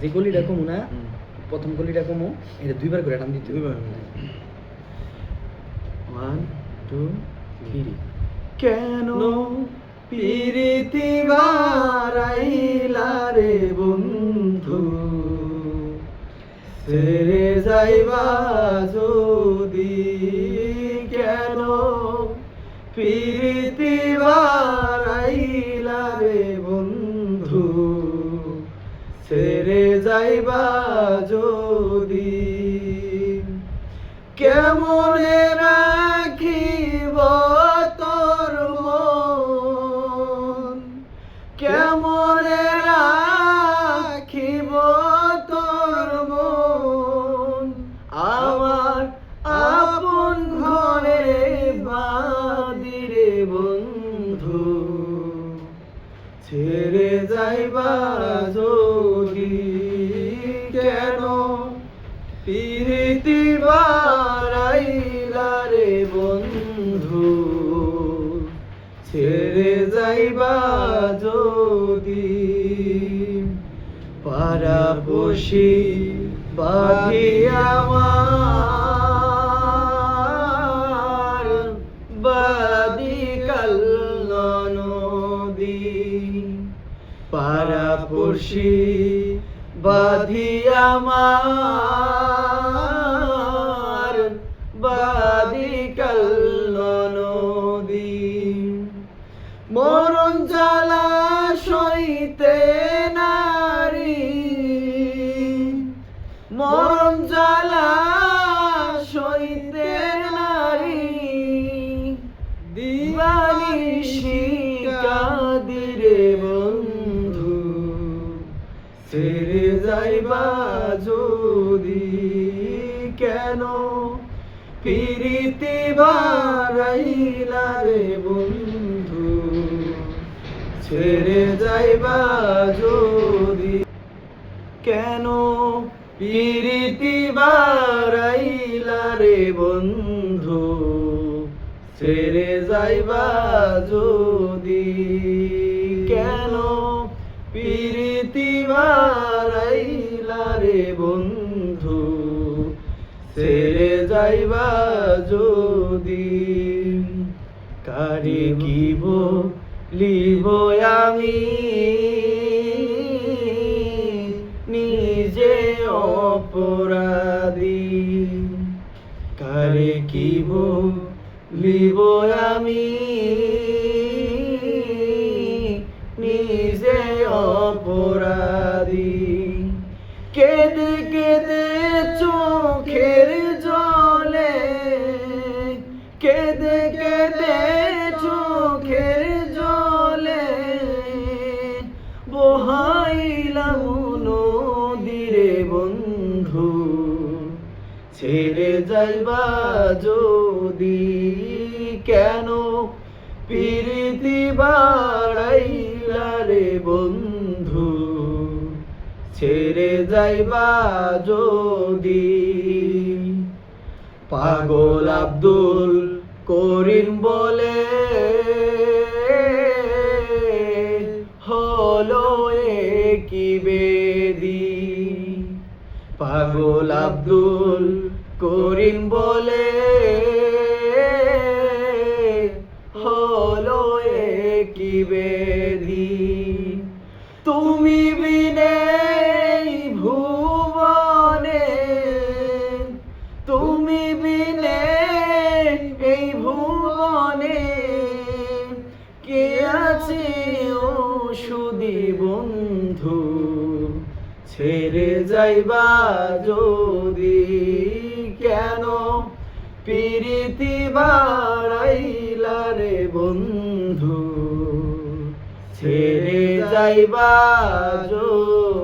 যে কলিটা কমু না প্রথম কলিটা কমু এটা দুইবার করে টান দিতে দুইবার 1 2 3 কেন পিরিতি বারাইলা রে বন্ধু ছেড়ে যাইবা যদি কেন পিরিতি বারাইলা রে বন্ধু ছেড়ে যাইবা যদি কেমনে রাখিব তোর মন কেমনে রাখিব তোর মন আমার আপন ঘরে বাদিরে বন্ধু ছেড়ে যাইবা যদি কেন পিরিতি বারাইলা রে বন্ধু ছেড়ে যাইবা যদি পাড়াপড়শি বাঁধি আমার বাদি কাল নদী পাড়াপড়শি বাঁধি আমার বাদি কাল নদী মরণ জ্বালা সইতে নারী মরণ জ্বালা সইতে নারী দিবানিশি কাদিরে বন্ধু ছেড়ে যাইবা যদি কেন পিরিতি বারাইলা রে বন্ধু ছেড়ে যাইবা যদি কেন পিরিতি বারাইলা রে বন্ধু ছেড়ে যাইবা যদি কেন পিরিতি বারাইলা রে বন্ধু ছেড়ে যাইবা যদি কারে কি বলিব আমি নিজে অপরাধী কারে কি বলিব আমি নিজে অপরাধী কেঁদে কেঁদে চোখের জলে কেঁদে কেঁদে চোখের জলে বহাইলাম নদীরে বন্ধু ছেড়ে যাইবা যদি কেন পিরিতি বারাইলা রে বন্ধু ছেড়ে যাইবা যদি পাগল আব্দুল করিম বলে হলো কি বেদি পাগল আব্দুল করিম বলে হলো কি বেদি তুমি বিনে ভুবনে তুমি বিনে এই ভুবনে কে আছে ও সুধী বন্ধু ছেড়ে যাইবা যদি কেন পিরিতি বারাইলা রে বন্ধু ছেড়ে যাইবা যদি